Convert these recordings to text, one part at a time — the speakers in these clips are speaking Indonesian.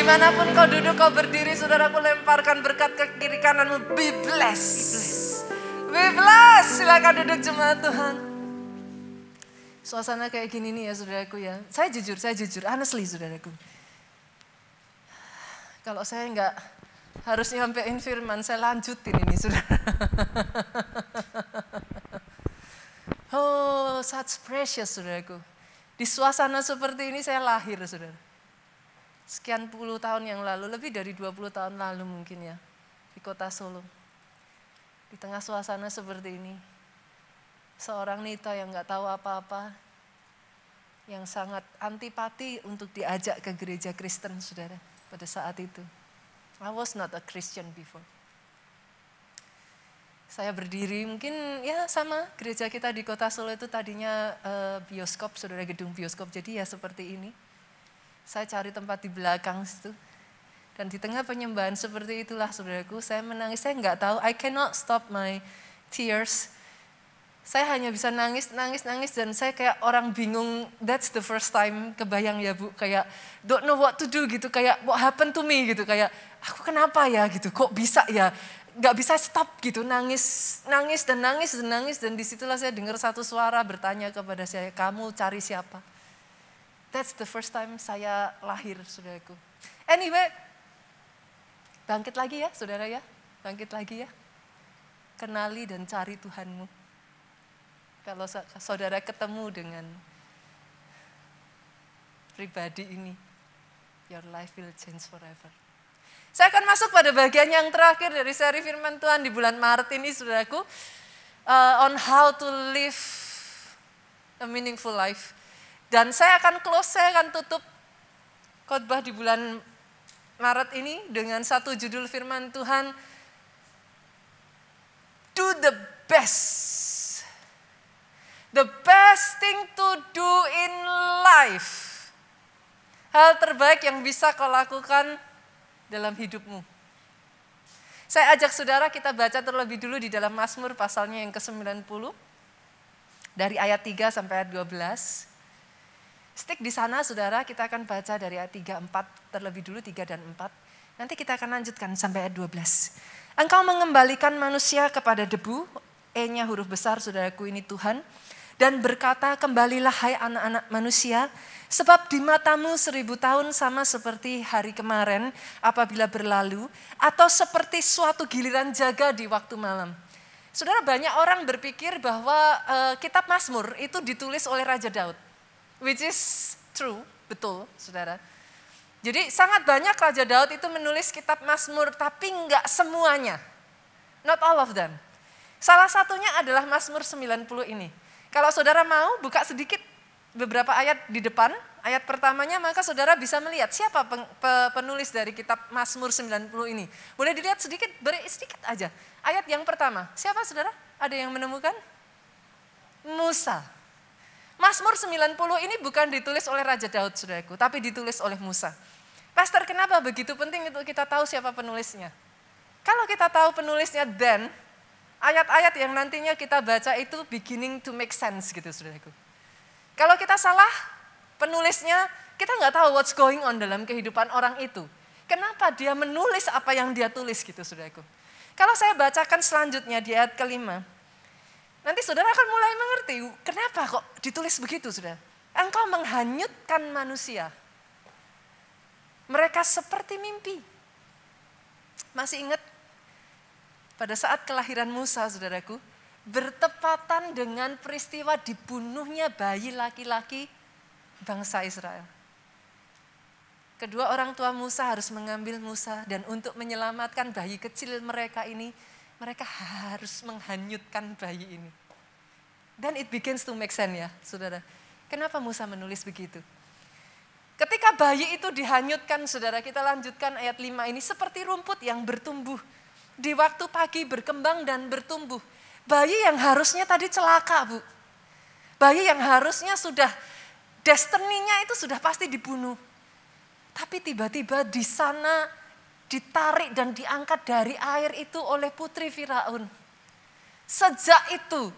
Dimanapun kau duduk, kau berdiri, saudaraku, lemparkan berkat ke kiri kananmu. Be blessed. Be blessed. Silakan duduk jemaat Tuhan. Suasana kayak gini nih ya saudaraku ya. Saya jujur, honestly saudaraku. Kalau saya nggak harus nyampein firman, saya lanjutin ini saudara. Oh, such precious saudaraku. Di suasana seperti ini saya lahir saudara. Sekian puluh tahun yang lalu, lebih dari 20 tahun lalu mungkin ya. Di kota Solo. Di tengah suasana seperti ini. Seorang Nita yang nggak tahu apa-apa. Yang sangat antipati untuk diajak ke gereja Kristen saudara. Pada saat itu. I was not a Christian before. Saya berdiri mungkin ya sama gereja kita di kota Solo itu tadinya bioskop, saudara, gedung bioskop. Jadi ya seperti ini. Saya cari tempat di belakang situ. Dan di tengah penyembahan seperti itulah saudaraku, saya menangis. Saya nggak tahu, I cannot stop my tears. Saya hanya bisa nangis dan saya kayak orang bingung. That's the first time kebayang ya Bu, kayak don't know what to do gitu, kayak what happened to me gitu, kayak aku kenapa ya gitu, kok bisa ya, nggak bisa stop gitu, nangis dan disitulah saya dengar satu suara bertanya kepada saya, kamu cari siapa? That's the first time saya lahir saudaraku. Anyway, bangkit lagi ya saudara ya, bangkit lagi ya, kenali dan cari Tuhanmu. Kalau saudara ketemu dengan pribadi ini, your life will change forever. Saya akan masuk pada bagian yang terakhir dari seri firman Tuhan di bulan Maret ini, saudaraku. On how to live a meaningful life. Dan saya akan close, saya akan tutup khotbah di bulan Maret ini dengan satu judul firman Tuhan. Do the best. The best thing to do in life. Hal terbaik yang bisa kau lakukan dalam hidupmu. Saya ajak saudara kita baca terlebih dulu di dalam Mazmur pasalnya yang ke-90. Dari ayat 3 sampai ayat 12. Stick di sana saudara, kita akan baca dari ayat 3, 4 terlebih dulu, 3 dan 4. Nanti kita akan lanjutkan sampai ayat 12. Engkau mengembalikan manusia kepada debu, E-nya huruf besar saudaraku, ini Tuhan. Dan berkata, kembalilah hai anak-anak manusia, sebab di matamu 1000 tahun sama seperti hari kemarin apabila berlalu, atau seperti suatu giliran jaga di waktu malam. Saudara, banyak orang berpikir bahwa kitab Mazmur itu ditulis oleh Raja Daud. Which is true, betul saudara. Jadi sangat banyak Raja Daud itu menulis kitab Mazmur, tapi enggak semuanya. Not all of them. Salah satunya adalah Mazmur 90 ini. Kalau saudara mau buka sedikit beberapa ayat di depan, ayat pertamanya, maka saudara bisa melihat siapa penulis dari kitab Mazmur 90 ini. Boleh dilihat sedikit, beri sedikit aja. Ayat yang pertama, siapa saudara? Ada yang menemukan? Musa. Mazmur 90 ini bukan ditulis oleh Raja Daud, saudaraku, tapi ditulis oleh Musa. Pastor, kenapa begitu penting untuk kita tahu siapa penulisnya? Kalau kita tahu penulisnya, then ayat-ayat yang nantinya kita baca itu beginning to make sense gitu, saudaraku. Kalau kita salah penulisnya, kita nggak tahu what's going on dalam kehidupan orang itu. Kenapa dia menulis apa yang dia tulis gitu, saudaraku. Kalau saya bacakan selanjutnya di ayat kelima, nanti saudara akan mulai mengerti kenapa kok ditulis begitu, saudara. Engkau menghanyutkan manusia. Mereka seperti mimpi. Masih ingat pada saat kelahiran Musa, saudaraku, bertepatan dengan peristiwa dibunuhnya bayi laki-laki bangsa Israel. Kedua orang tua Musa harus mengambil Musa dan untuk menyelamatkan bayi kecil mereka ini, mereka harus menghanyutkan bayi ini. Dan it begins to make sense ya, saudara. Kenapa Musa menulis begitu? Ketika bayi itu dihanyutkan, saudara, kita lanjutkan ayat 5 ini, seperti rumput yang bertumbuh. Di waktu pagi berkembang dan bertumbuh. Bayi yang harusnya tadi celaka, Bu. Bayi yang harusnya sudah, destiny-nya itu sudah pasti dibunuh. Tapi tiba-tiba di sana ditarik dan diangkat dari air itu oleh putri Firaun. Sejak itu,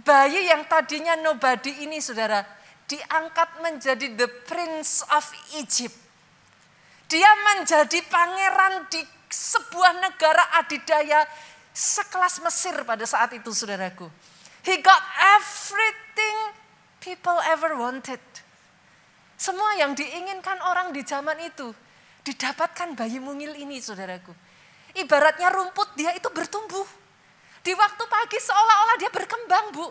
bayi yang tadinya nobody ini, saudara, diangkat menjadi the prince of Egypt. Dia menjadi pangeran di sebuah negara adidaya sekelas Mesir pada saat itu, saudaraku. He got everything people ever wanted. Semua yang diinginkan orang di zaman itu didapatkan bayi mungil ini, saudaraku. Ibaratnya rumput dia itu bertumbuh. Di waktu pagi seolah-olah dia berkembang, Bu.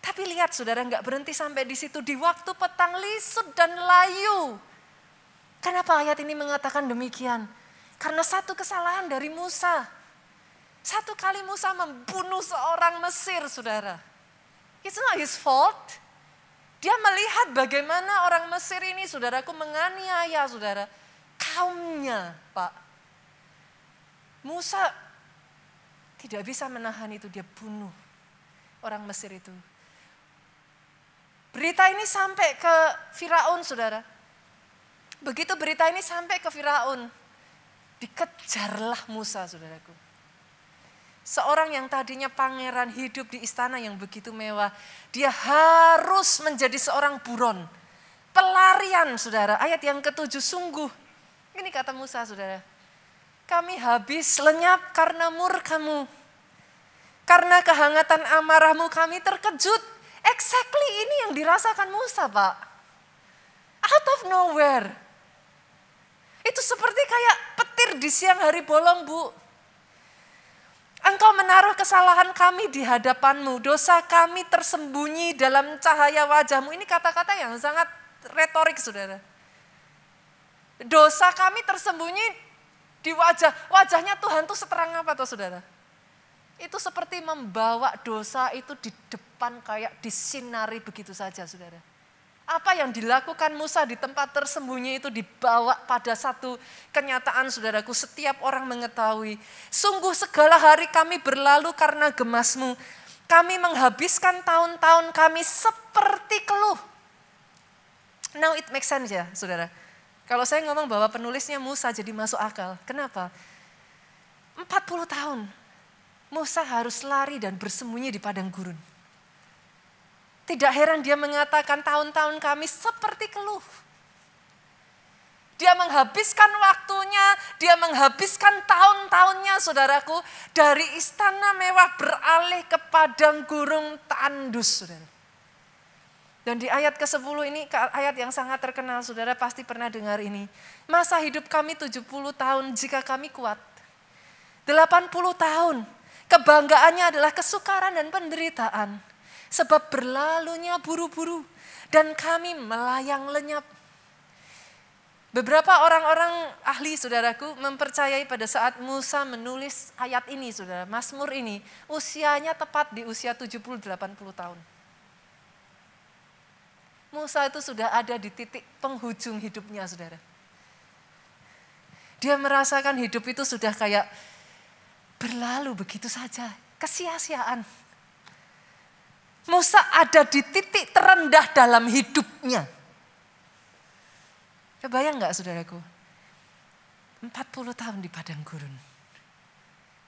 Tapi lihat saudara, nggak berhenti sampai di situ. Di waktu petang lisut dan layu. Kenapa ayat ini mengatakan demikian? Karena satu kesalahan dari Musa. Satu kali Musa membunuh seorang Mesir, saudara. It's not his fault. Dia melihat bagaimana orang Mesir ini, saudaraku, menganiaya, saudara, kaumnya, Pak. Musa tidak bisa menahan itu, dia bunuh orang Mesir itu. Berita ini sampai ke Firaun, saudara. Begitu berita ini sampai ke Firaun, dikejarlah Musa, saudaraku. Seorang yang tadinya pangeran hidup di istana yang begitu mewah, dia harus menjadi seorang buron. Pelarian, saudara. Ayat yang ke-7, sungguh. Ini kata Musa, saudara. Kami habis lenyap karena murkamu. Karena kehangatan amarahmu kami terkejut. Exactly ini yang dirasakan Musa, Pak. Out of nowhere. Itu seperti kayak petir di siang hari bolong, Bu. Engkau menaruh kesalahan kami di hadapanmu. Dosa kami tersembunyi dalam cahaya wajahmu. Ini kata-kata yang sangat retorik, saudara. Dosa kami tersembunyi di wajahnya Tuhan tuh seterang apa tuh, saudara? Itu seperti membawa dosa itu di depan kayak disinari begitu saja, saudara. Apa yang dilakukan Musa di tempat tersembunyi itu dibawa pada satu kenyataan, saudaraku. Setiap orang mengetahui. Sungguh segala hari kami berlalu karena gemasmu. Kami menghabiskan tahun-tahun kami seperti keluh. Now it makes sense ya, saudara. Kalau saya ngomong bahwa penulisnya Musa jadi masuk akal. Kenapa? 40 tahun Musa harus lari dan bersembunyi di padang gurun. Tidak heran dia mengatakan tahun-tahun kami seperti keluh. Dia menghabiskan waktunya, dia menghabiskan tahun-tahunnya, saudaraku, dari istana mewah beralih ke padang gurun tandus, saudara. Dan di ayat ke-10 ini ayat yang sangat terkenal, saudara pasti pernah dengar ini. Masa hidup kami 70 tahun jika kami kuat. 80 tahun, kebanggaannya adalah kesukaran dan penderitaan. Sebab berlalunya buru-buru dan kami melayang lenyap. Beberapa orang-orang ahli, saudaraku, mempercayai pada saat Musa menulis ayat ini, saudara, Mazmur ini, usianya tepat di usia 70-80 tahun. Musa itu sudah ada di titik penghujung hidupnya, saudara. Dia merasakan hidup itu sudah kayak berlalu begitu saja, kesia-siaan. Musa ada di titik terendah dalam hidupnya. Kebayang gak, saudaraku? 40 tahun di padang gurun.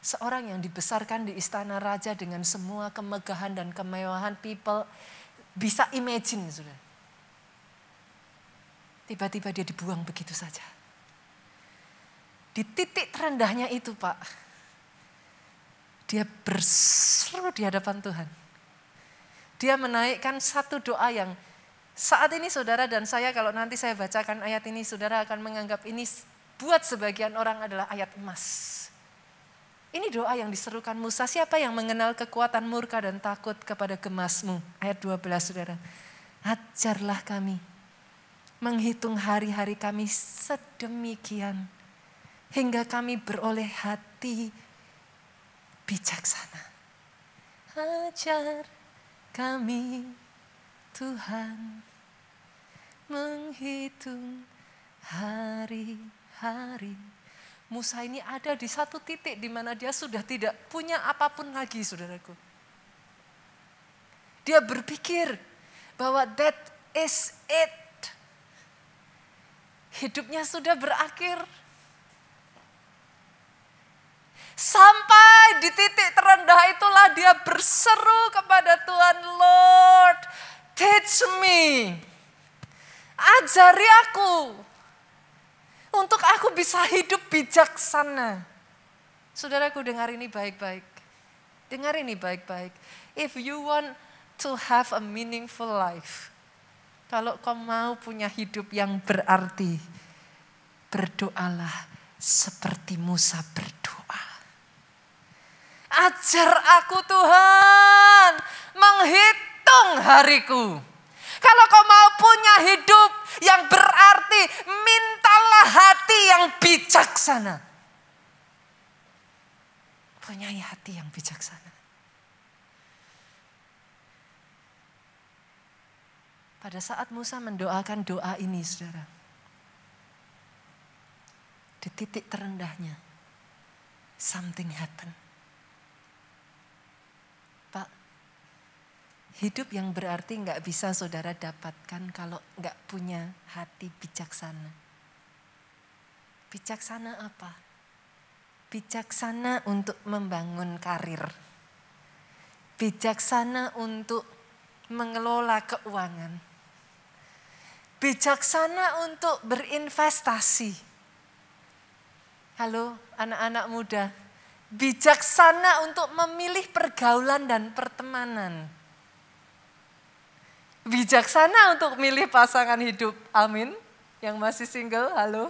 Seorang yang dibesarkan di istana raja dengan semua kemegahan dan kemewahan, people bisa imagine, saudara. Tiba-tiba dia dibuang begitu saja. Di titik terendahnya itu, Pak, dia berseru di hadapan Tuhan. Dia menaikkan satu doa yang saat ini saudara dan saya, kalau nanti saya bacakan ayat ini, saudara akan menganggap ini buat sebagian orang adalah ayat emas. Ini doa yang diserukan Musa, siapa yang mengenal kekuatan murka dan takut kepada gemasmu? Ayat 12, saudara. Ajarlah kami menghitung hari-hari kami sedemikian, hingga kami beroleh hati bijaksana. Ajar kami, Tuhan, menghitung hari-hari. Musa ini ada di satu titik di mana dia sudah tidak punya apapun lagi, saudaraku. Dia berpikir bahwa that is it. Hidupnya sudah berakhir. Sampai di titik terendah itulah dia berseru kepada Tuhan, Lord, teach me. Ajari aku. Untuk aku bisa hidup bijaksana. Saudaraku, dengar ini baik-baik. Dengar ini baik-baik. If you want to have a meaningful life, kalau kau mau punya hidup yang berarti, berdoalah seperti Musa berdoa. Ajar aku Tuhan menghitung hariku. Kalau kau mau punya hidup yang berarti, mintalah hati yang bijaksana. Punyai hati yang bijaksana. Pada saat Musa mendoakan doa ini, saudara, di titik terendahnya, something happen. Pak, hidup yang berarti nggak bisa saudara dapatkan kalau nggak punya hati bijaksana. Bijaksana apa? Bijaksana untuk membangun karir. Bijaksana untuk mengelola keuangan. Bijaksana untuk berinvestasi. Halo anak-anak muda. Bijaksana untuk memilih pergaulan dan pertemanan. Bijaksana untuk milih pasangan hidup. Amin. Yang masih single, halo.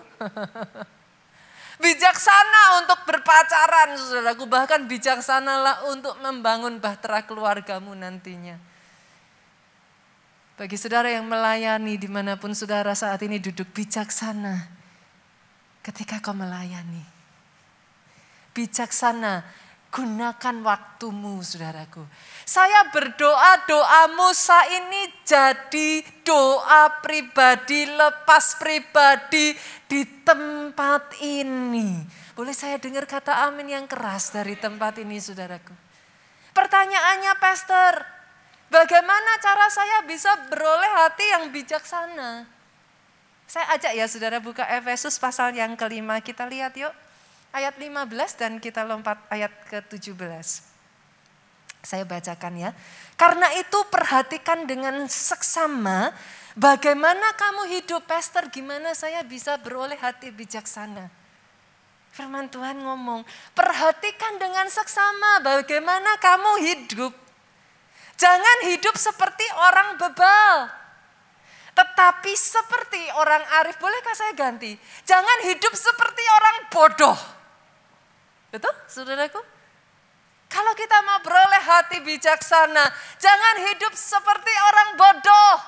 Bijaksana untuk berpacaran, saudaraku. Bahkan bijaksanalah untuk membangun bahtera keluargamu nantinya. Bagi saudara yang melayani dimanapun saudara saat ini duduk, bijaksana ketika kau melayani. Bijaksana, gunakan waktumu, saudaraku. Saya berdoa doa Musa ini jadi doa pribadi, lepas pribadi di tempat ini. Boleh saya dengar kata amin yang keras dari tempat ini, saudaraku? Pertanyaannya, Pastor, bagaimana cara saya bisa beroleh hati yang bijaksana? Saya ajak ya saudara buka Efesus pasal yang kelima, kita lihat yuk. Ayat 15 dan kita lompat ayat ke-17. Saya bacakan ya. Karena itu perhatikan dengan seksama bagaimana kamu hidup. Pastor, gimana saya bisa beroleh hati bijaksana? Firman Tuhan ngomong, perhatikan dengan seksama bagaimana kamu hidup. Jangan hidup seperti orang bebal, tetapi seperti orang arif. Bolehkah saya ganti? Jangan hidup seperti orang bodoh. Betul, saudaraku? Kalau kita mau beroleh hati bijaksana, jangan hidup seperti orang bodoh.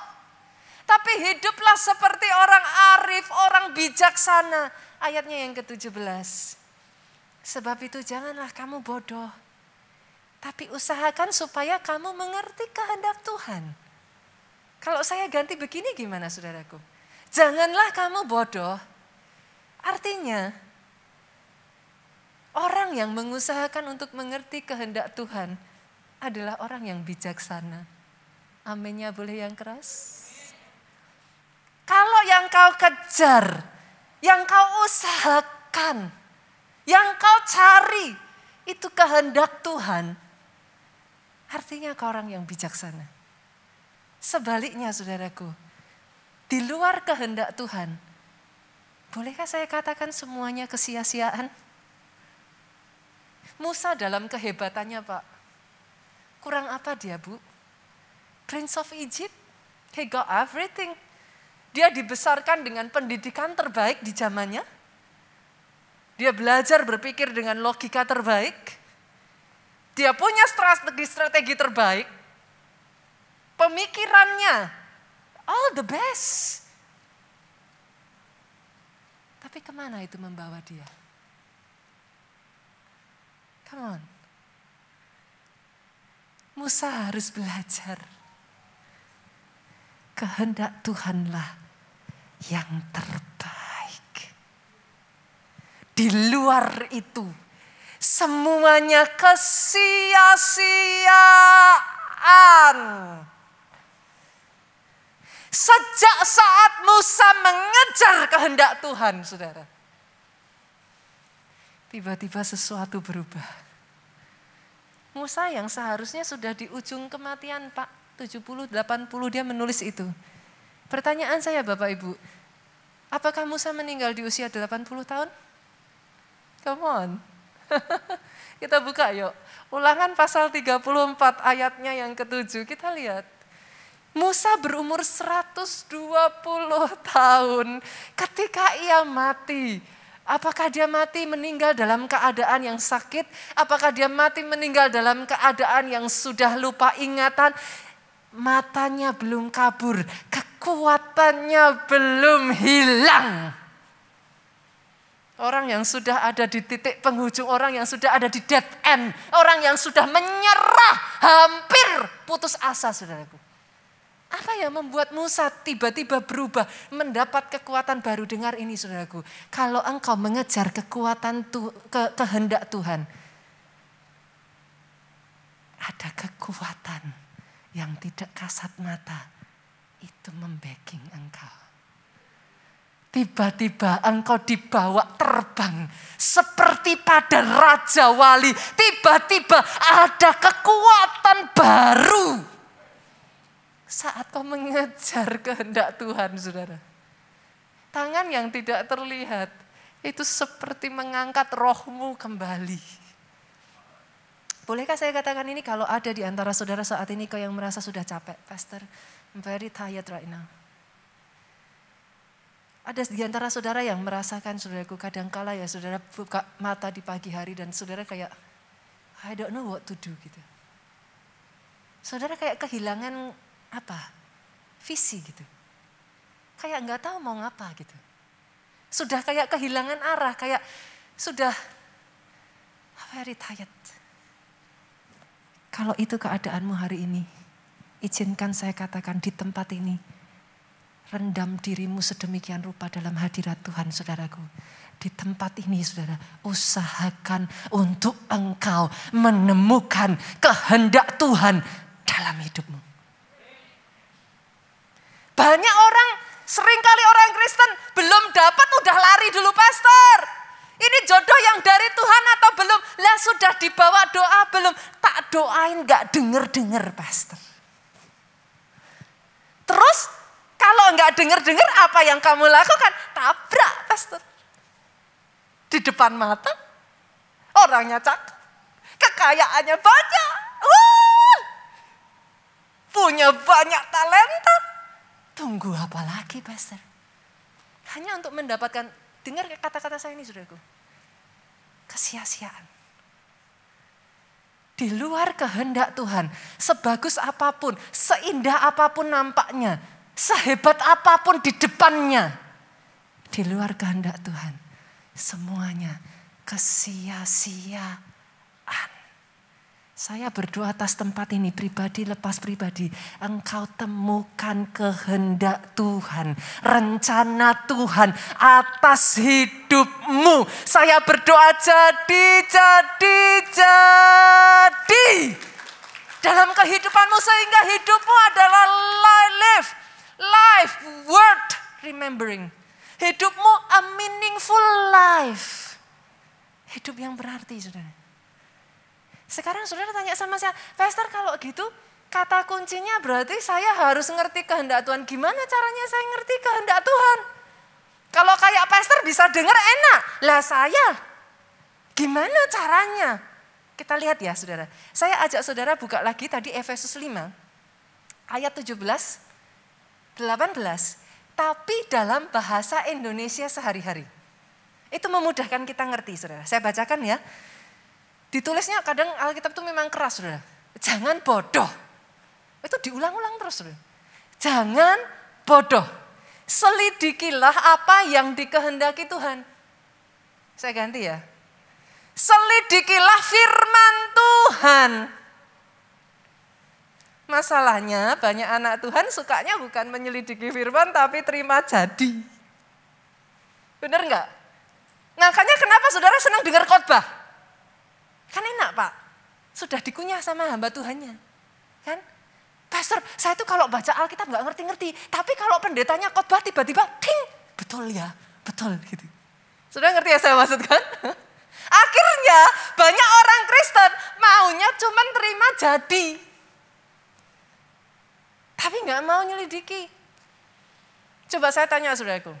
Tapi hiduplah seperti orang arif, orang bijaksana. Ayatnya yang ke-17. Sebab itu janganlah kamu bodoh. Tapi usahakan supaya kamu mengerti kehendak Tuhan. Kalau saya ganti begini gimana saudaraku? Janganlah kamu bodoh. Artinya, orang yang mengusahakan untuk mengerti kehendak Tuhan adalah orang yang bijaksana. Aminnya boleh yang keras? Kalau yang kau kejar, yang kau usahakan, yang kau cari, itu kehendak Tuhan, artinya kau orang yang bijaksana. Sebaliknya saudaraku, di luar kehendak Tuhan, bolehkah saya katakan semuanya kesia-siaan? Musa dalam kehebatannya Pak, kurang apa dia Bu? Prince of Egypt, he got everything. Dia dibesarkan dengan pendidikan terbaik di zamannya. Dia belajar berpikir dengan logika terbaik. Dia punya strategi terbaik. Pemikirannya, all the best. Tapi kemana itu membawa dia? Come on. Musa harus belajar. Kehendak Tuhanlah yang terbaik. Di luar itu, semuanya kesia-siaan. Sejak saat Musa mengejar kehendak Tuhan, saudara. Tiba-tiba sesuatu berubah. Musa yang seharusnya sudah di ujung kematian Pak, 70-80 dia menulis itu. Pertanyaan saya Bapak Ibu, Apakah Musa meninggal di usia 80 tahun? Come on. Kita buka yuk. Ulangan pasal 34 ayatnya yang ke-7. Kita lihat. Musa berumur 120 tahun ketika ia mati. Apakah dia mati meninggal dalam keadaan yang sakit? Apakah dia mati meninggal dalam keadaan yang sudah lupa ingatan? Matanya belum kabur, kekuatannya belum hilang. Orang yang sudah ada di titik penghujung, orang yang sudah ada di dead end, orang yang sudah menyerah, hampir putus asa, saudaraku. Apa yang membuat Musa tiba-tiba berubah, mendapat kekuatan baru? Dengar ini, saudaraku. Kalau engkau mengejar kekuatan kehendak Tuhan, ada kekuatan yang tidak kasat mata, itu membacking engkau. Tiba-tiba engkau dibawa terbang seperti pada Raja Wali. Tiba-tiba ada kekuatan baru saat kau mengejar kehendak Tuhan, saudara. Tangan yang tidak terlihat itu seperti mengangkat rohmu kembali. Bolehkah saya katakan ini, kalau ada di antara saudara saat ini kau yang merasa sudah capek, Pastor, I'm very tired right now. Ada di antara saudara yang merasakan, saudaraku, kadangkala ya saudara buka mata di pagi hari dan saudara kayak, I don't know what to do gitu. Saudara kayak kehilangan visi gitu. Kayak nggak tahu mau ngapa gitu. Sudah kayak kehilangan arah, kayak sudah very tired. Kalau itu keadaanmu hari ini, izinkan saya katakan di tempat ini, rendam dirimu sedemikian rupa dalam hadirat Tuhan, saudaraku. Di tempat ini, saudara, usahakan untuk engkau menemukan kehendak Tuhan dalam hidupmu. Banyak orang, seringkali orang Kristen belum dapat udah lari dulu, Pastor. Ini jodoh yang dari Tuhan atau belum? Lah sudah dibawa doa belum? Tak doain gak denger-denger, Pastor. Terus kalau enggak dengar-dengar, apa yang kamu lakukan? Tabrak, Pastor. Di depan mata, orangnya cakep, kekayaannya banyak, punya banyak talenta. Tunggu apa lagi, Pastor? Hanya untuk mendapatkan, dengar kata-kata saya ini, saudaraku. Kesia-siaan. Di luar kehendak Tuhan, sebagus apapun, seindah apapun nampaknya, sehebat apapun di depannya, di luar kehendak Tuhan, semuanya kesia-siaan. Saya berdoa atas tempat ini, pribadi lepas pribadi, engkau temukan kehendak Tuhan, rencana Tuhan atas hidupmu. Saya berdoa jadi dalam kehidupanmu, sehingga hidupmu adalah life worth remembering. Hidupmu a meaningful life. Hidup yang berarti, saudara. Sekarang saudara tanya sama saya, Pastor, kalau gitu kata kuncinya berarti saya harus ngerti kehendak Tuhan. Gimana caranya saya ngerti kehendak Tuhan? Kalau kayak Pastor bisa dengar enak. Lah saya, gimana caranya? Kita lihat ya, saudara. Saya ajak saudara buka lagi tadi Efesus 5 ayat 17, 18. Tapi dalam bahasa Indonesia sehari-hari. Itu memudahkan kita ngerti, saudara. Saya bacakan ya. Ditulisnya kadang Alkitab itu memang keras, saudara. Jangan bodoh. Itu diulang-ulang terus, saudara. Jangan bodoh. Selidikilah apa yang dikehendaki Tuhan. Saya ganti ya. Selidikilah firman Tuhan. Masalahnya banyak anak Tuhan sukanya bukan menyelidiki firman tapi terima jadi. Benar enggak? Makanya kenapa saudara senang dengar khotbah? Kan enak, Pak. Sudah dikunyah sama hamba Tuhannya. Kan? Pastor, saya tuh kalau baca Alkitab gak ngerti-ngerti. Tapi kalau pendetanya khotbah tiba-tiba, ting, betul ya, betul gitu. Sudah ngerti ya saya maksud kan? Akhirnya banyak orang Kristen maunya cuman terima jadi. Tapi gak mau nyelidiki. Coba saya tanya saudaraku.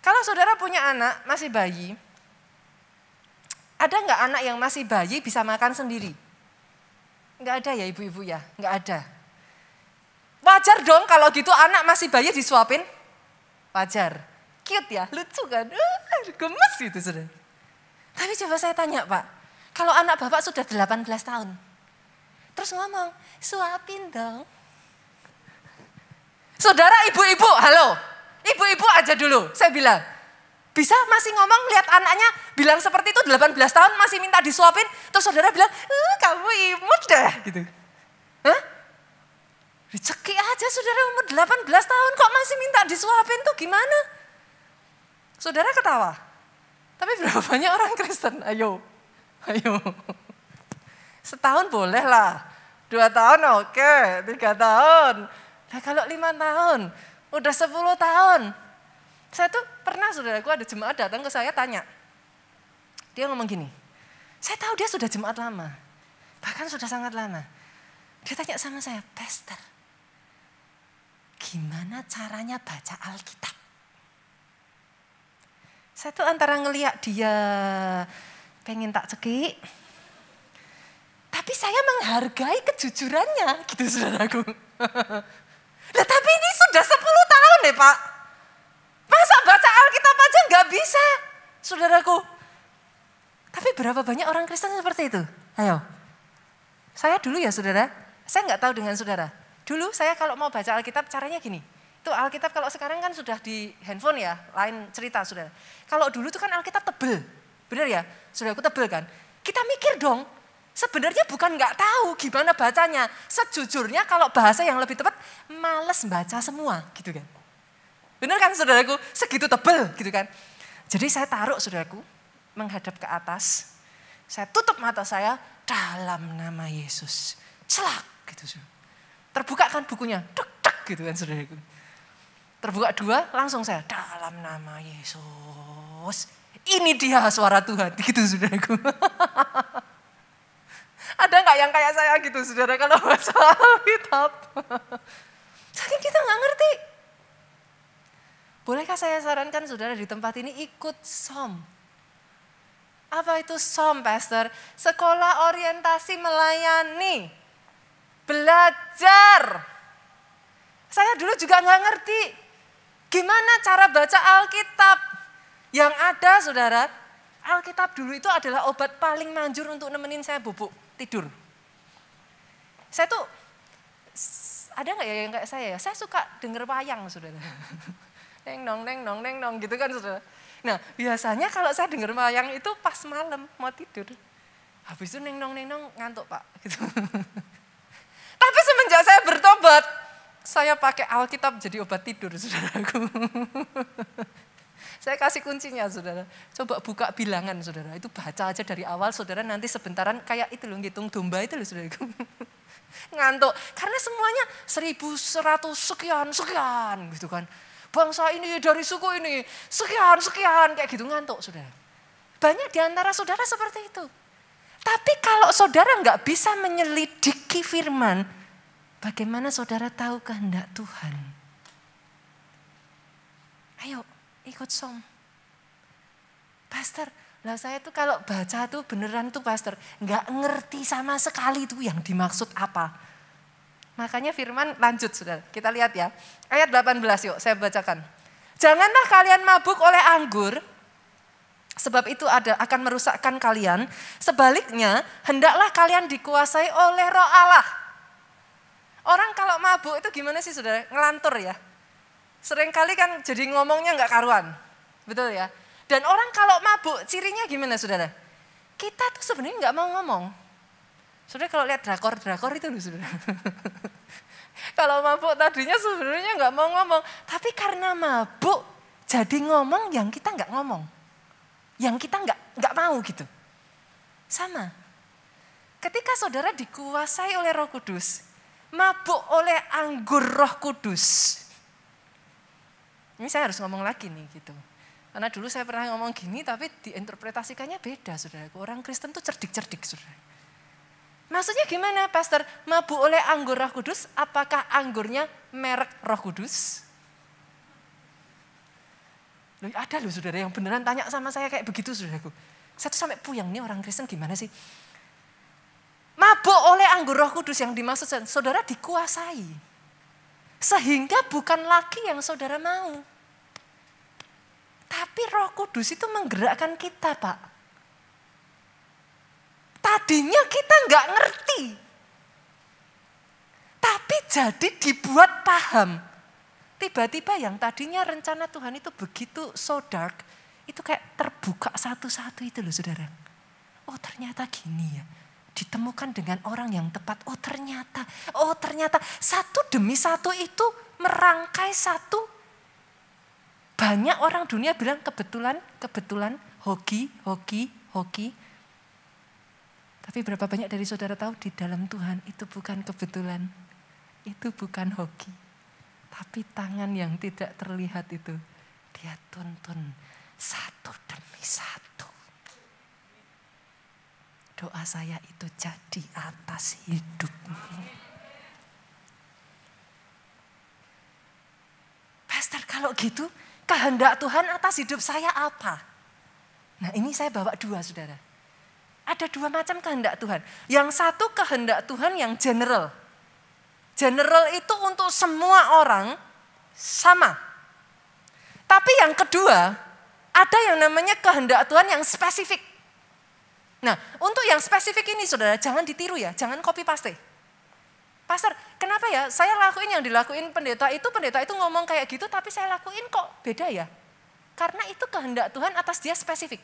Kalau saudara punya anak masih bayi, ada nggak anak yang masih bayi bisa makan sendiri? Nggak ada ya ibu-ibu ya, nggak ada. Wajar dong kalau gitu anak masih bayi disuapin, wajar. Cute ya, lucu kan, gemes gitu saudara. Tapi coba saya tanya Pak, kalau anak Bapak sudah 18 tahun, terus ngomong, suapin dong. Saudara ibu-ibu, halo, ibu-ibu aja dulu, saya bilang. Bisa masih ngomong lihat anaknya bilang seperti itu 18 tahun masih minta disuapin, terus saudara bilang, kamu imut deh gitu. Hah? Dicekik aja saudara umur 18 tahun kok masih minta disuapin tuh gimana? Saudara ketawa. Tapi berapa banyak orang Kristen? Ayo. Setahun boleh lah. 2 tahun oke, 3 tahun. Nah kalau 5 tahun, udah 10 tahun. Saya tuh pernah saudaraku ada jemaat datang ke saya tanya. Dia ngomong gini, saya tahu dia sudah jemaat lama. Bahkan sudah sangat lama. Dia tanya sama saya, Pastor, gimana caranya baca Alkitab? Saya tuh antara ngeliat dia pengen tak cekik, tapi saya menghargai kejujurannya gitu saudaraku. Nah tapi ini sudah 10 tahun deh Pak. Masa baca Alkitab aja nggak bisa saudaraku. Tapi berapa banyak orang Kristen seperti itu? Ayo. Saya dulu ya saudara, saya nggak tahu dengan saudara. Dulu saya kalau mau baca Alkitab caranya gini. Itu Alkitab kalau sekarang kan sudah di handphone ya, lain cerita saudara. Kalau dulu itu kan Alkitab tebel, benar ya? Saudaraku tebel kan? Kita mikir dong, sebenarnya bukan nggak tahu gimana bacanya. Sejujurnya kalau bahasa yang lebih tepat, males baca semua gitu kan. Benar kan saudaraku? Segitu tebel gitu kan. Jadi saya taruh saudaraku, menghadap ke atas. Saya tutup mata saya dalam nama Yesus. Celak gitu. Terbuka kan bukunya, dek gitu kan saudaraku. Terbuka 2, langsung saya dalam nama Yesus. Ini dia suara Tuhan, gitu saudaraku. Ada nggak yang kayak saya gitu saudara kalau baca Alkitab? Saking kita nggak ngerti. Bolehkah saya sarankan saudara di tempat ini ikut SOM? Apa itu SOM, Pastor? Sekolah Orientasi Melayani. Belajar. Saya dulu juga nggak ngerti. Gimana cara baca Alkitab? Yang ada saudara, Alkitab dulu itu adalah obat paling manjur untuk nemenin saya bubuk tidur. Saya tuh, ada nggak ya yang kayak saya ya? Saya suka denger wayang saudara. Neng nong gitu kan saudara. Nah biasanya kalau saya denger wayang itu pas malam mau tidur. Habis itu neng nong ngantuk Pak. Gitu. Tapi semenjak saya bertobat, saya pakai Alkitab jadi obat tidur saudaraku. Saya kasih kuncinya saudara. Coba buka bilangan saudara. Itu baca aja dari awal saudara nanti sebentaran kayak itu loh ngitung domba itu loh saudaraku. Ngantuk. Karena semuanya 1100 sekian gitu kan. Bangsa ini dari suku ini sekian kayak gitu ngantuk saudara. Banyak di antara saudara seperti itu. Tapi kalau saudara nggak bisa menyelidiki firman, bagaimana saudara tahu kehendak Tuhan? Ayo ikut SOM. Pastor, lah saya tuh kalau baca tuh beneran tuh Pastor, nggak ngerti sama sekali tuh yang dimaksud apa. Makanya firman lanjut saudara, kita lihat ya. Ayat 18 yuk saya bacakan. Janganlah kalian mabuk oleh anggur, sebab itu akan merusakkan kalian. Sebaliknya, hendaklah kalian dikuasai oleh Roh Allah. Orang kalau mabuk itu gimana sih saudara? Ngelantur ya. Seringkali kan jadi ngomongnya nggak karuan. Betul ya? Dan orang kalau mabuk cirinya gimana saudara? Kita tuh sebenarnya nggak mau ngomong. Saudara kalau lihat drakor itu loh saudara. Kalau mabuk tadinya sebenarnya nggak mau ngomong. Tapi karena mabuk jadi ngomong yang kita nggak ngomong. Yang kita nggak mau gitu. Sama. Ketika saudara dikuasai oleh Roh Kudus. Mabuk oleh anggur Roh Kudus. Ini saya harus ngomong lagi nih gitu. Karena dulu saya pernah ngomong gini tapi diinterpretasikannya beda saudara. Orang Kristen tuh cerdik saudara. Maksudnya gimana Pastor? Mabuk oleh anggur Roh Kudus, apakah anggurnya merek Roh Kudus? Ada loh saudara yang beneran tanya sama saya kayak begitu saudaraku. Saya tuh sampai puyeng, nih orang Kristen gimana sih? Mabuk oleh anggur Roh Kudus yang dimaksud saudara dikuasai. Sehingga bukan lagi yang saudara mau. Tapi Roh Kudus itu menggerakkan kita, Pak. Tadinya kita nggak ngerti. Tapi jadi dibuat paham. Tiba-tiba yang tadinya rencana Tuhan itu begitu so dark, itu kayak terbuka satu-satu itu loh saudara. Oh ternyata gini ya, ditemukan dengan orang yang tepat. Oh ternyata satu demi satu itu merangkai satu. Banyak orang dunia bilang kebetulan, hoki. Tapi berapa banyak dari saudara tahu di dalam Tuhan itu bukan kebetulan, itu bukan hoki. Tapi tangan yang tidak terlihat itu, dia tuntun satu demi satu. Doa saya itu jadi atas hidupmu. Pastor kalau gitu, kehendak Tuhan atas hidup saya apa? Nah ini saya bawa dua saudara. Ada dua macam kehendak Tuhan. Yang satu kehendak Tuhan yang general. General itu untuk semua orang sama. Tapi yang kedua, ada yang namanya kehendak Tuhan yang spesifik. Nah, untuk yang spesifik ini saudara, jangan ditiru ya, jangan copy paste. Pastor, kenapa ya saya lakuin yang dilakuin pendeta itu ngomong kayak gitu, tapi saya lakuin kok beda ya? Karena itu kehendak Tuhan atas dia spesifik.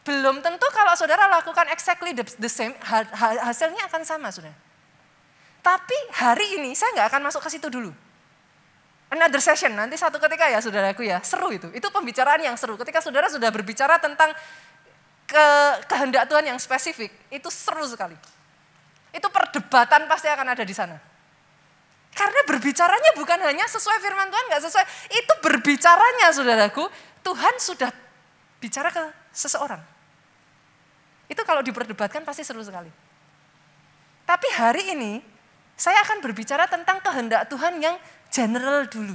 Belum tentu kalau saudara lakukan exactly the same, hasilnya akan sama saudara. Tapi hari ini saya nggak akan masuk ke situ dulu. Another session, nanti satu ketika ya saudaraku ya, seru itu. Itu pembicaraan yang seru. Ketika saudara sudah berbicara tentang kehendak Tuhan yang spesifik, itu seru sekali. Itu perdebatan pasti akan ada di sana. Karena berbicaranya bukan hanya sesuai firman Tuhan, nggak sesuai. Itu berbicaranya saudaraku, Tuhan sudah bicara ke seseorang. Itu kalau diperdebatkan pasti seru sekali. Tapi hari ini, saya akan berbicara tentang kehendak Tuhan yang general dulu.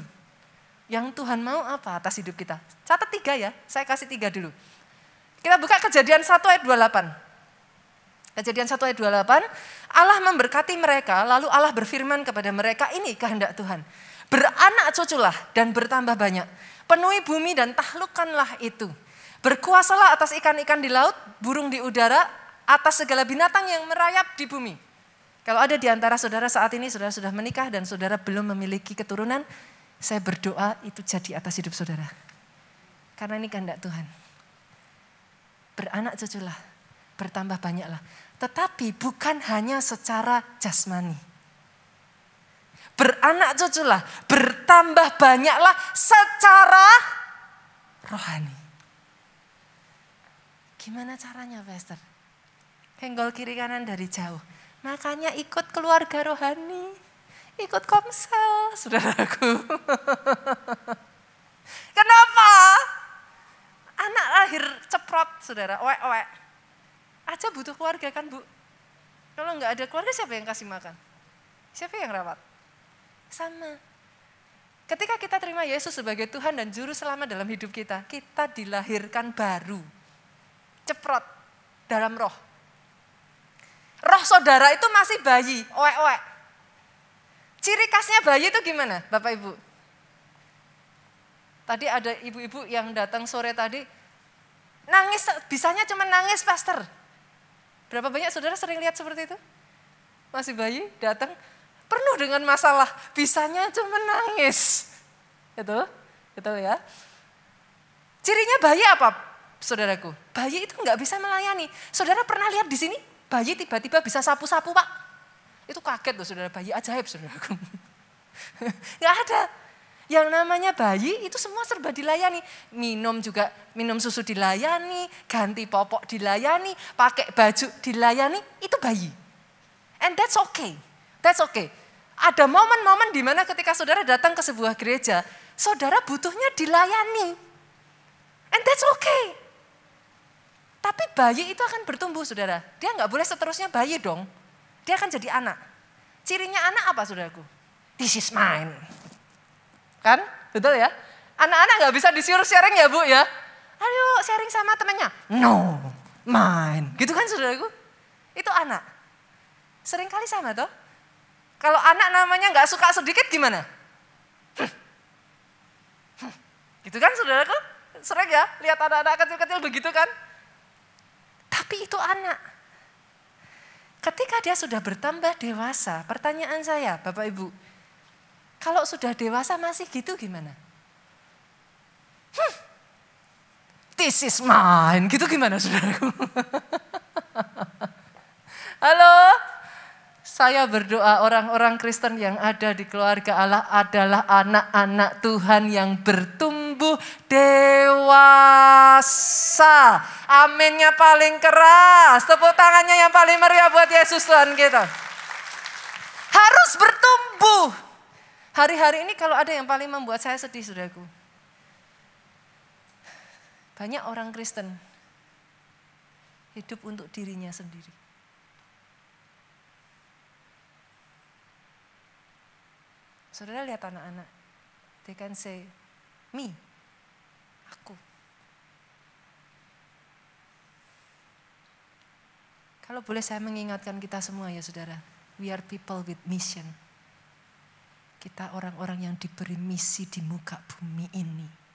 Yang Tuhan mau apa atas hidup kita. Catat 3 ya, saya kasih 3 dulu. Kita buka Kejadian 1 ayat 28. Kejadian 1 ayat 28, Allah memberkati mereka, lalu Allah berfirman kepada mereka, ini kehendak Tuhan. Beranak cuculah dan bertambah banyak. Penuhi bumi dan taklukkanlah itu. Berkuasalah atas ikan-ikan di laut, burung di udara, atas segala binatang yang merayap di bumi. Kalau ada di antara saudara saat ini, saudara sudah menikah dan saudara belum memiliki keturunan, saya berdoa itu jadi atas hidup saudara. Karena ini kehendak Tuhan. Beranak cuculah, bertambah banyaklah. Tetapi bukan hanya secara jasmani. Beranak cuculah, bertambah banyaklah secara rohani. Gimana caranya, Pastor? Henggol kiri kanan dari jauh. Makanya ikut keluarga rohani, ikut komsel, saudaraku. Kenapa? Anak lahir ceprot, saudara, oek-oek. Aja butuh keluarga kan, Bu? Kalau nggak ada keluarga, siapa yang kasih makan? Siapa yang rawat? Sama. Ketika kita terima Yesus sebagai Tuhan dan Juru Selamat dalam hidup kita, kita dilahirkan baru. Ceprot dalam roh. Roh saudara itu masih bayi, oek-oek. Ciri khasnya bayi itu gimana, Bapak Ibu? Tadi ada ibu-ibu yang datang sore tadi, nangis, bisanya cuma nangis, Pastor. Berapa banyak saudara sering lihat seperti itu? Masih bayi, datang, penuh dengan masalah, bisanya cuma nangis. Betul ya? Cirinya bayi apa, saudaraku? Bayi itu nggak bisa melayani. Saudara pernah lihat di sini? Bayi tiba-tiba bisa sapu-sapu, Pak. Itu kaget loh saudara, bayi ajaib saudaraku. Nggak ada. Yang namanya bayi itu semua serba dilayani. Minum susu dilayani, ganti popok dilayani, pakai baju dilayani, itu bayi. And that's okay. That's okay. Ada momen-momen di mana ketika saudara datang ke sebuah gereja, saudara butuhnya dilayani. And that's okay. Tapi bayi itu akan bertumbuh, saudara. Dia nggak boleh seterusnya bayi dong. Dia akan jadi anak. Cirinya anak apa, saudaraku? This is mine. Kan? Betul ya? Anak-anak nggak bisa disuruh sharing ya Bu ya. Ayo sharing sama temannya. No, mine. Gitu kan saudaraku. Itu anak. Seringkali sama toh. Kalau anak namanya nggak suka sedikit gimana? Gitu kan saudaraku. Sering ya lihat anak-anak kecil-kecil begitu kan. Tapi itu anak. Ketika dia sudah bertambah dewasa, pertanyaan saya Bapak Ibu. Kalau sudah dewasa masih gitu gimana? This is mine. Gitu gimana saudaraku? Halo? Saya berdoa orang-orang Kristen yang ada di keluarga Allah adalah anak-anak Tuhan yang bertumbuh dewasa. Aminnya paling keras. Tepuk tangannya yang paling meriah buat Yesus Tuhan kita. Harus bertumbuh. Hari-hari ini kalau ada yang paling membuat saya sedih saudaraku. Banyak orang Kristen hidup untuk dirinya sendiri. Saudara lihat anak-anak, they can say, me, aku. Kalau boleh saya mengingatkan kita semua ya saudara, we are people with mission. Kita orang-orang yang diberi misi di muka bumi ini.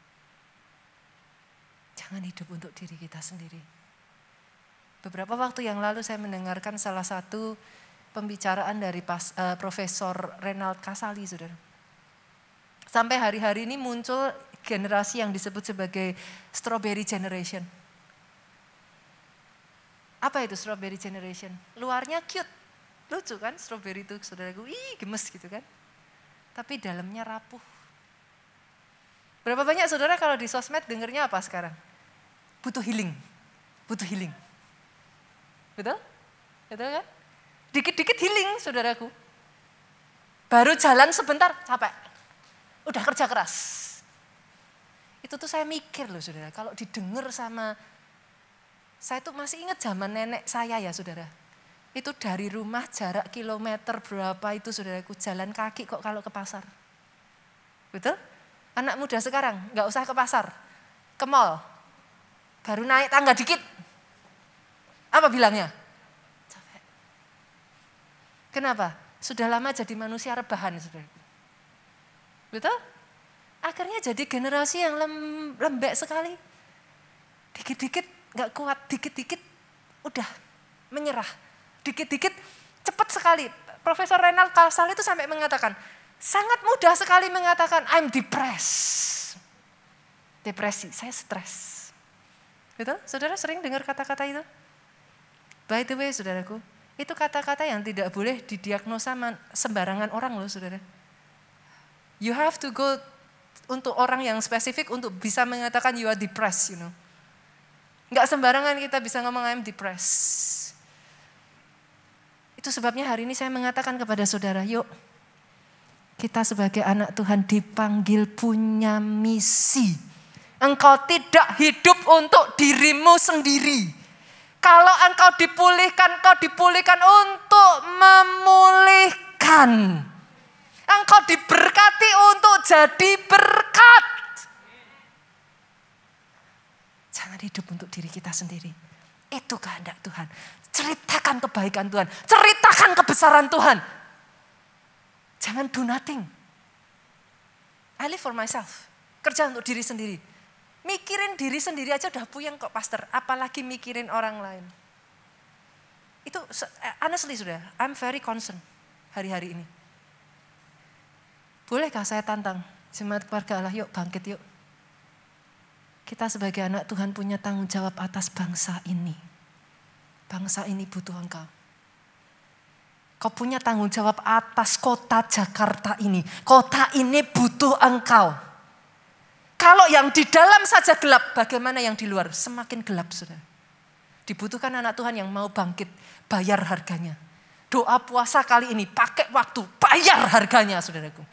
Jangan hidup untuk diri kita sendiri. Beberapa waktu yang lalu saya mendengarkan salah satu pembicaraan dari Profesor Renald Kasali, saudara. Sampai hari-hari ini muncul generasi yang disebut sebagai strawberry generation. Apa itu strawberry generation? Luarnya cute, lucu kan strawberry itu saudaraku, gemes gitu kan. Tapi dalamnya rapuh. Berapa banyak saudara kalau di sosmed dengernya apa sekarang? Butuh healing, butuh healing. Betul? Betul kan? Dikit-dikit healing saudaraku. Baru jalan sebentar capek. Udah kerja keras. Itu tuh saya mikir loh saudara. Kalau didengar sama, saya tuh masih ingat zaman nenek saya ya saudara. Itu dari rumah jarak kilometer berapa itu saudaraku. Jalan kaki kok kalau ke pasar. Betul? Anak muda sekarang gak usah ke pasar. Ke mall. Baru naik tangga dikit. Apa bilangnya? Kenapa? Sudah lama jadi manusia rebahan, saudara. Betul? Akhirnya jadi generasi yang lembek sekali. Dikit-dikit gak kuat, dikit-dikit udah menyerah. Dikit-dikit cepat sekali. Profesor Renald Kasali itu sampai mengatakan, sangat mudah sekali mengatakan, I'm depressed. Depresi, saya stres. Betul? Saudara sering dengar kata-kata itu? By the way, saudaraku, itu kata-kata yang tidak boleh didiagnosa sembarangan orang loh saudara. You have to go untuk orang yang spesifik untuk bisa mengatakan you are depressed, you know. Enggak sembarangan kita bisa ngomong I'm depressed. Itu sebabnya hari ini saya mengatakan kepada saudara, yuk kita sebagai anak Tuhan dipanggil punya misi. Engkau tidak hidup untuk dirimu sendiri. Kalau engkau dipulihkan untuk memulihkan. Engkau diberkati untuk jadi berkat. Jangan hidup untuk diri kita sendiri. Itu kehendak Tuhan. Ceritakan kebaikan Tuhan. Ceritakan kebesaran Tuhan. Jangan do nothing. I live for myself. Kerja untuk diri sendiri. Mikirin diri sendiri aja udah puyeng kok pastor, apalagi mikirin orang lain. Itu honestly sudah, I'm very concerned hari-hari ini. Bolehkah saya tantang jemaat keluarga Allah, yuk bangkit yuk. Kita sebagai anak Tuhan punya tanggung jawab atas bangsa ini. Bangsa ini butuh engkau. Kau punya tanggung jawab atas kota Jakarta ini. Kota ini butuh engkau. Kalau yang di dalam saja gelap, bagaimana yang di luar? Semakin gelap, saudara. Dibutuhkan anak Tuhan yang mau bangkit, bayar harganya. Doa puasa kali ini, pakai waktu, bayar harganya, saudaraku.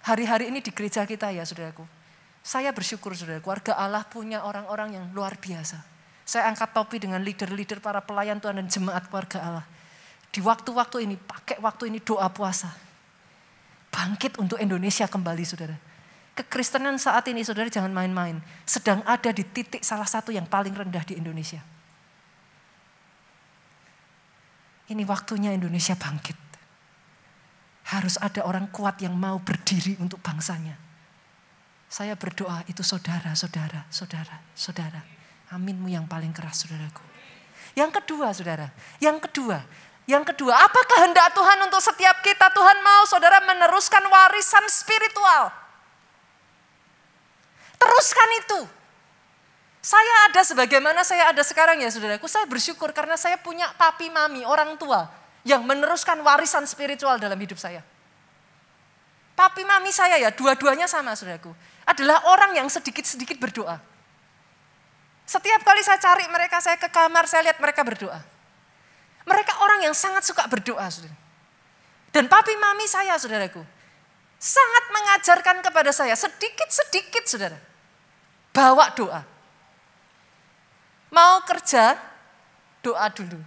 Hari-hari ini di gereja kita ya, saudaraku. Saya bersyukur, saudara, keluarga Allah punya orang-orang yang luar biasa. Saya angkat topi dengan leader-leader para pelayan Tuhan dan jemaat keluarga Allah. Di waktu-waktu ini, pakai waktu ini doa puasa. Bangkit untuk Indonesia kembali, saudara. Kekristenan saat ini, saudara, jangan main-main. Sedang ada di titik salah satu yang paling rendah di Indonesia. Ini waktunya Indonesia bangkit. Harus ada orang kuat yang mau berdiri untuk bangsanya. Saya berdoa itu saudara. Aminmu yang paling keras, saudaraku. Yang kedua, saudara. Yang kedua, apa kehendak Tuhan untuk setiap kita? Tuhan mau saudara meneruskan warisan spiritual. Teruskan itu. Saya ada sebagaimana saya ada sekarang ya saudaraku. Saya bersyukur karena saya punya papi mami, orang tua yang meneruskan warisan spiritual dalam hidup saya. Papi mami saya ya dua-duanya sama saudaraku. Adalah orang yang sedikit-sedikit berdoa. Setiap kali saya cari mereka, saya ke kamar, saya lihat mereka berdoa. Mereka orang yang sangat suka berdoa saudara. Dan papi mami saya saudaraku sangat mengajarkan kepada saya sedikit-sedikit saudara. Bawa doa. Mau kerja, doa dulu.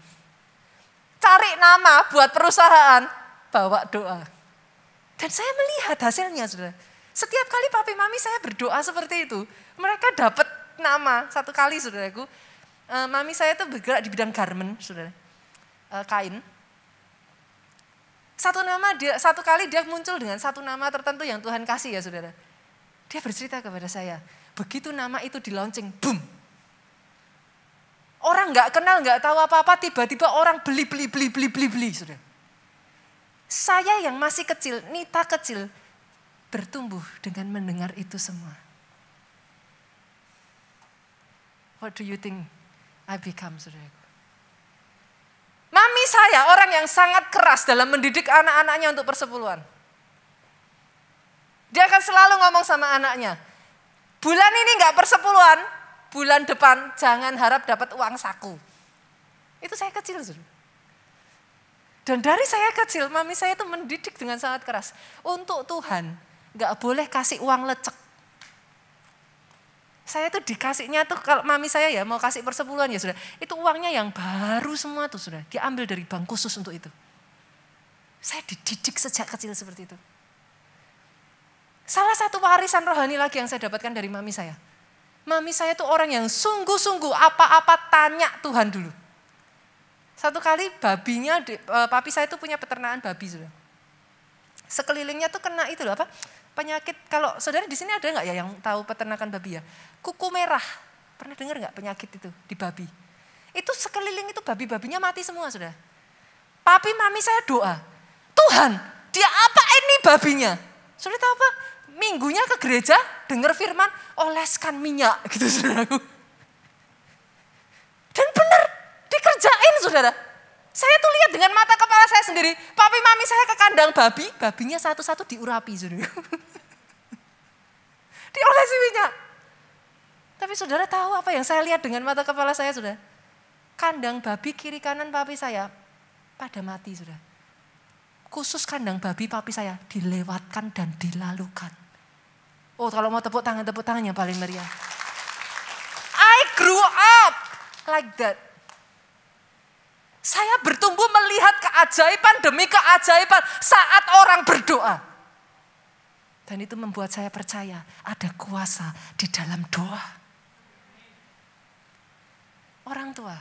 Cari nama buat perusahaan, bawa doa. Dan saya melihat hasilnya, saudara. Setiap kali papi mami saya berdoa seperti itu, mereka dapat nama. Satu kali, saudaraku, mami saya itu bergerak di bidang garment, saudara, kain. Satu kali dia muncul dengan satu nama tertentu yang Tuhan kasih ya, saudara. Dia bercerita kepada saya, begitu nama itu di launching, boom. Orang nggak kenal, nggak tahu apa-apa, tiba-tiba orang beli, saudara. Saya yang masih kecil, Nita kecil, bertumbuh dengan mendengar itu semua. What do you think I become, saudaraku? Mami saya orang yang sangat keras dalam mendidik anak-anaknya untuk persepuluhan. Dia akan selalu ngomong sama anaknya, bulan ini nggak persepuluhan, bulan depan jangan harap dapat uang saku. Itu saya kecil, saudara. Dan dari saya kecil, mami saya itu mendidik dengan sangat keras. Untuk Tuhan, gak boleh kasih uang lecek. Saya tuh dikasihnya tuh, kalau mami saya ya mau kasih persepuluhan ya sudah. Itu uangnya yang baru semua tuh sudah. Diambil dari bank khusus untuk itu. Saya dididik sejak kecil seperti itu. Salah satu warisan rohani lagi yang saya dapatkan dari mami saya. Mami saya tuh orang yang sungguh-sungguh apa-apa tanya Tuhan dulu. Satu kali babinya, papi saya tuh punya peternakan babi sudah. Sekelilingnya tuh kena itu loh apa? Penyakit, kalau saudara di sini ada nggak ya yang tahu peternakan babi ya? Kuku merah, pernah dengar nggak penyakit itu di babi? Itu sekeliling itu babi-babinya mati semua sudah. Papi mami saya doa, Tuhan dia apain nih babinya? Saudara tahu apa? Minggunya ke gereja, dengar firman, oleskan minyak gitu saudaraku. Dan benar, dikerjain saudara. Saya tuh lihat dengan mata kepala saya sendiri. Papi mami saya ke kandang babi, babinya satu-satu diurapi saudara. Diolesi minyak. Tapi saudara tahu apa yang saya lihat dengan mata kepala saya saudara? Kandang babi kiri kanan papi saya pada mati saudara. Khusus kandang babi papi saya dilewatkan dan dilalukan. Oh kalau mau tepuk tangan yang paling meriah. I grew up like that. Saya bertumbuh melihat keajaiban demi keajaiban saat orang berdoa. Dan itu membuat saya percaya ada kuasa di dalam doa. Orang tua,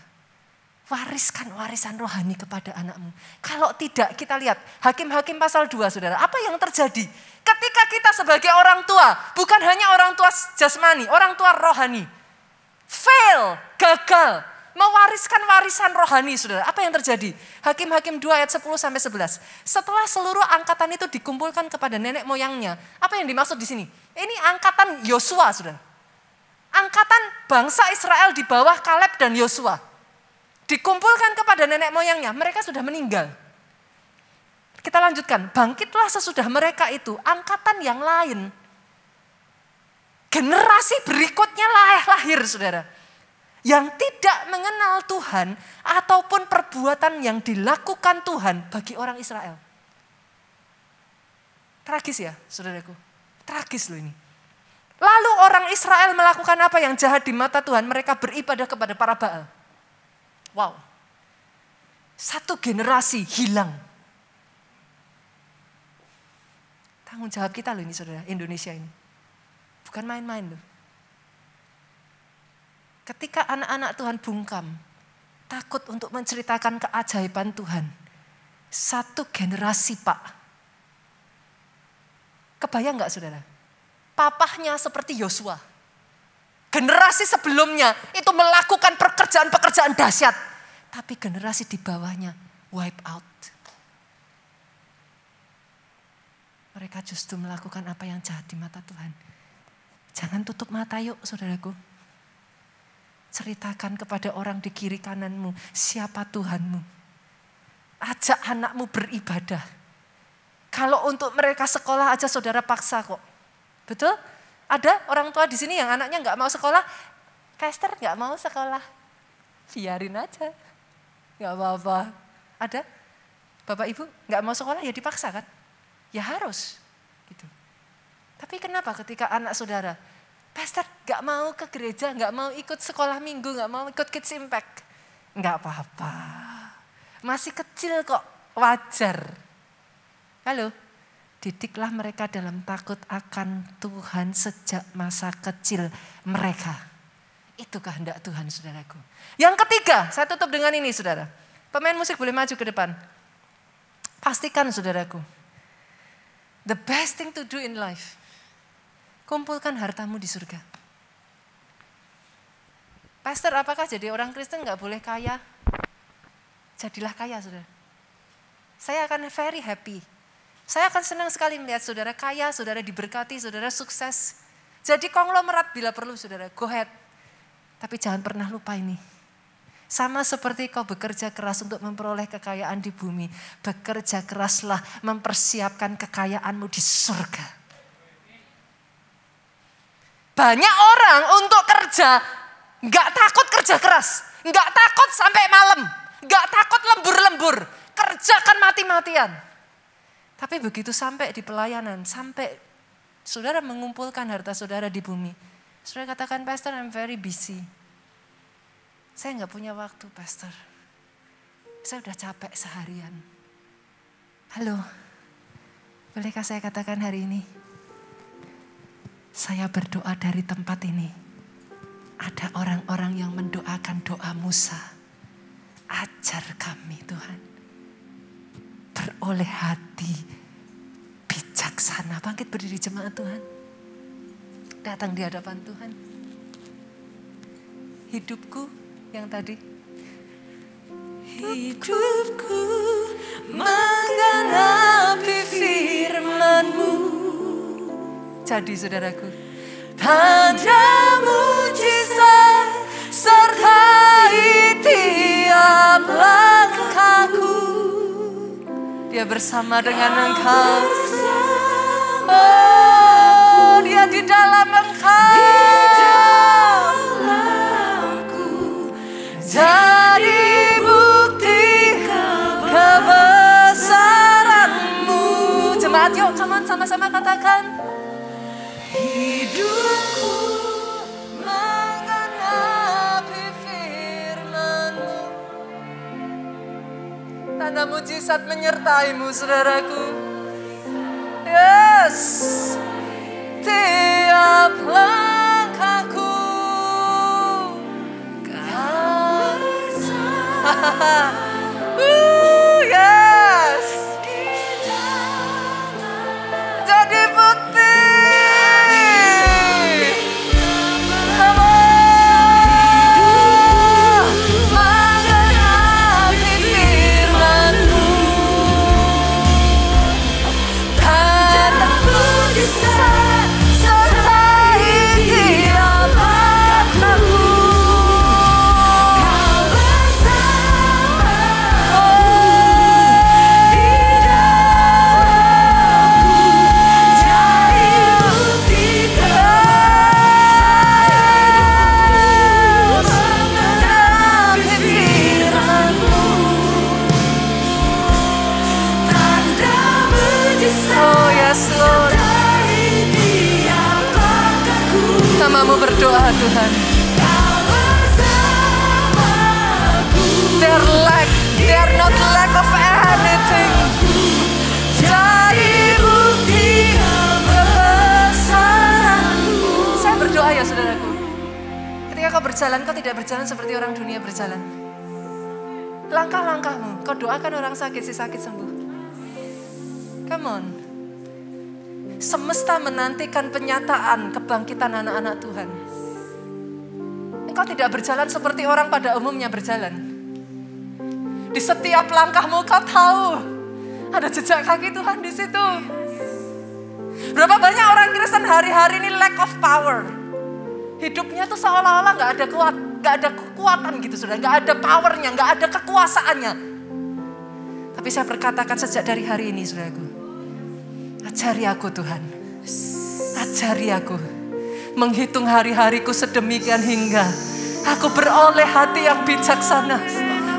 wariskan warisan rohani kepada anakmu. Kalau tidak, kita lihat Hakim-Hakim pasal 2 saudara. Apa yang terjadi ketika kita sebagai orang tua, bukan hanya orang tua jasmani, orang tua rohani. Fail, gagal. Mewariskan warisan rohani, saudara. Apa yang terjadi? Hakim-Hakim 2 ayat 10-11. Setelah seluruh angkatan itu dikumpulkan kepada nenek moyangnya. Apa yang dimaksud di sini? Ini angkatan Yosua, saudara. Angkatan bangsa Israel di bawah Kaleb dan Yosua. Dikumpulkan kepada nenek moyangnya. Mereka sudah meninggal. Kita lanjutkan. Bangkitlah sesudah mereka itu. Angkatan yang lain. Generasi berikutnya lahir, saudara. Yang tidak mengenal Tuhan ataupun perbuatan yang dilakukan Tuhan bagi orang Israel. Tragis ya saudaraku, tragis loh ini. Lalu orang Israel melakukan apa yang jahat di mata Tuhan, mereka beribadah kepada para Baal. Wow, satu generasi hilang. Tanggung jawab kita loh ini saudara, Indonesia ini. Bukan main-main loh. Ketika anak-anak Tuhan bungkam, takut untuk menceritakan keajaiban Tuhan. Satu generasi Pak. Kebayang gak saudara? Papahnya seperti Yosua. Generasi sebelumnya itu melakukan pekerjaan-pekerjaan dahsyat. Tapi generasi di bawahnya wipe out. Mereka justru melakukan apa yang jahat di mata Tuhan. Jangan tutup mata yuk saudaraku. Ceritakan kepada orang di kiri kananmu siapa Tuhanmu. Ajak anakmu beribadah. Kalau untuk mereka sekolah aja saudara paksa kok. Betul? Ada orang tua di sini yang anaknya nggak mau sekolah. Pastor nggak mau sekolah. Biarin aja. Nggak apa-apa. Ada? Bapak ibu nggak mau sekolah ya dipaksa kan? Ya harus. Gitu. Tapi kenapa ketika anak saudara, Pastor gak mau ke gereja, gak mau ikut sekolah minggu, gak mau ikut Kids Impact. Gak apa-apa. Masih kecil kok, wajar. Halo, didiklah mereka dalam takut akan Tuhan sejak masa kecil mereka. Itu kehendak Tuhan saudaraku. Yang ketiga, saya tutup dengan ini saudara. Pemain musik boleh maju ke depan. Pastikan saudaraku. The best thing to do in life. Kumpulkan hartamu di surga. Pastor, apakah jadi orang Kristen gak boleh kaya? Jadilah kaya, saudara. Saya akan very happy. Saya akan senang sekali melihat saudara kaya, saudara diberkati, saudara sukses. Jadi konglomerat bila perlu, saudara. Go ahead. Tapi jangan pernah lupa ini. Sama seperti kau bekerja keras untuk memperoleh kekayaan di bumi. Bekerja keraslah mempersiapkan kekayaanmu di surga. Banyak orang untuk kerja, gak takut kerja keras, gak takut sampai malam, gak takut lembur-lembur, kerjakan mati-matian. Tapi begitu sampai di pelayanan, sampai saudara mengumpulkan harta saudara di bumi, saudara katakan, Pastor, I'm very busy. Saya gak punya waktu, Pastor. Saya udah capek seharian. Halo, bolehkah saya katakan hari ini? Saya berdoa dari tempat ini. Ada orang-orang yang mendoakan doa Musa. Ajar kami Tuhan. Beroleh hati bijaksana. Bangkit berdiri jemaat Tuhan. Datang di hadapan Tuhan. Hidupku yang tadi. Hidupku menggenapi firman-Mu. Jadi saudaraku, tanda mujizat sertai tiap langkahku. Dia bersama dengan engkau. Oh, dia di dalam engkau. Jadi bukti kebesaran-Mu. Jemaat yuk, come on, sama-sama katakan. Hidupku menggenapi firman-Mu. Tanda mujizat menyertai-Mu, saudaraku. Yes. Tiap langkahku Kau bersama. Yes. Jadi bukti. Namamu berdoa Tuhan. They are not lack of anything. Jadi bukti kebesaran-Mu. berjalan, kau tidak berjalan seperti orang dunia berjalan. Langkah-langkahmu, kau doakan orang sakit, si sakit sembuh. Come on. Semesta menantikan penyataan kebangkitan anak-anak Tuhan. Engkau tidak berjalan seperti orang pada umumnya berjalan. Di setiap langkahmu kau tahu ada jejak kaki Tuhan di situ. Berapa banyak orang Kristen hari-hari ini lack of power. Hidupnya tuh seolah-olah nggak ada kekuatan gitu, saudara. Nggak ada powernya, nggak ada kekuasaannya. Tapi saya berkatakan sejak dari hari ini, saudaraku, ajari aku Tuhan, ajari aku menghitung hari-hariku sedemikian hingga aku beroleh hati yang bijaksana.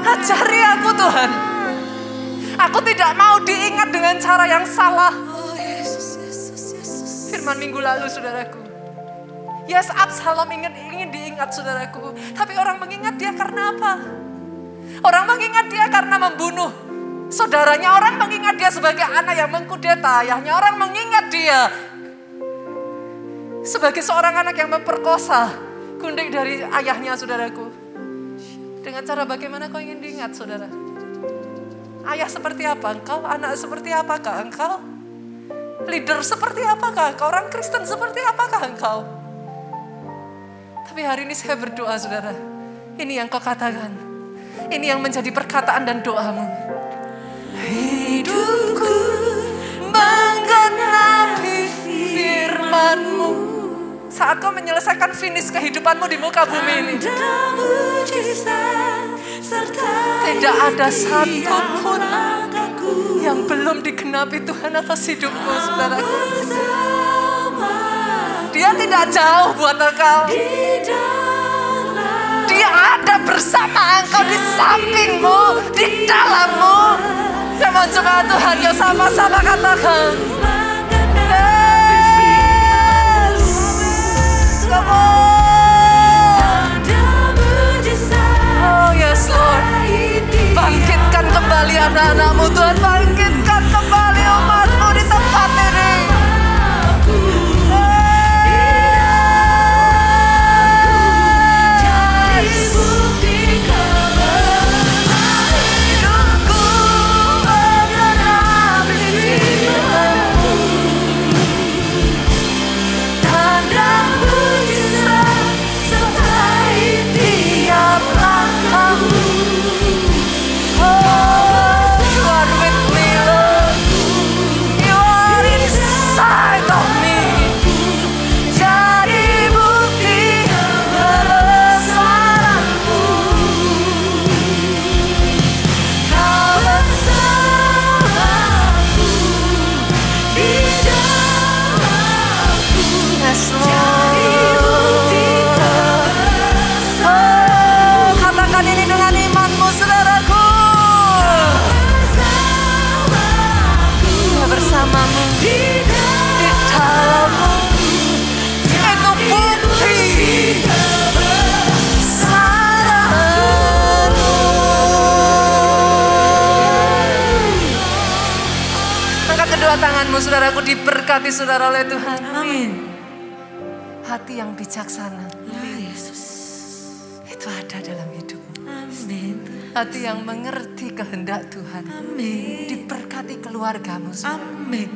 Ajari aku Tuhan. Aku tidak mau diingat dengan cara yang salah. Firman minggu lalu, saudaraku. Yes, Absalom ingin diingat, saudaraku. Tapi orang mengingat dia karena apa? Orang mengingat dia karena membunuh saudaranya. Orang mengingat dia sebagai anak yang mengkudeta ayahnya. Orang mengingat dia sebagai seorang anak yang memperkosa gundik dari ayahnya, saudaraku. Dengan cara bagaimana kau ingin diingat, saudara? Ayah seperti apa engkau? Anak seperti apakah engkau? Leader seperti apakah engkau? Orang Kristen seperti apakah engkau? Tapi hari ini saya berdoa, saudara. Ini yang kau katakan. Ini yang menjadi perkataan dan doamu. Hidupku menggenapi firman-Mu. Saat kau menyelesaikan finish kehidupanmu di muka bumi ini, tidak ada satu pun yang belum digenapi Tuhan atas hidupmu, saudaraku. Dia tidak jauh buat engkau. Dia ada bersama engkau, di sampingmu, di dalammu. Come on, coba Tuhan, yuk sama-sama katakan. Yes. Come on. Oh yes Lord. Bangkitkan kembali anak-anakmu Tuhan. Bangkitkan kembali umatmu di tempat ini. Tanganmu, saudaraku, diberkati saudara oleh Tuhan. Amin. Hati yang bijaksana, ya Yesus, itu ada dalam hidupmu. Amin. Hati yang mengerti kehendak Tuhan. Amin. Diberkati keluargamu, saudara. Amin.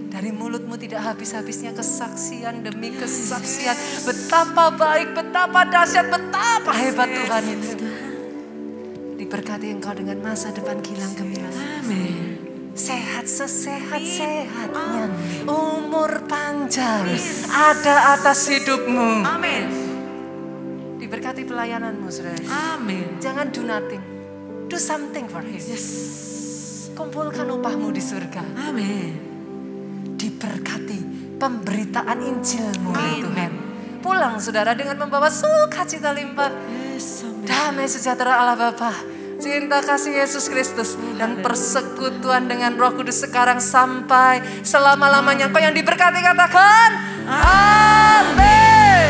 Dari mulutmu tidak habis-habisnya kesaksian demi kesaksian. Betapa baik, betapa dahsyat, betapa hebat Tuhan itu. Diberkati engkau dengan masa depan gilang gemilang. Amin. Sehat sesehat-sehatnya, umur panjang ada atas hidupmu. Amin. Diberkati pelayananmu, saudara. Amin. Jangan do nothing, do something for Him. Yes. Kumpulkan upahmu di surga. Amin. Diberkati pemberitaan Injilmu, Tuhan. Pulang, saudara, dengan membawa sukacita limpah. Yes, damai sejahtera Allah Bapa, cinta kasih Yesus Kristus, dan persekutuan dengan Roh Kudus sekarang sampai selama-lamanya. Kau yang diberkati katakan amin.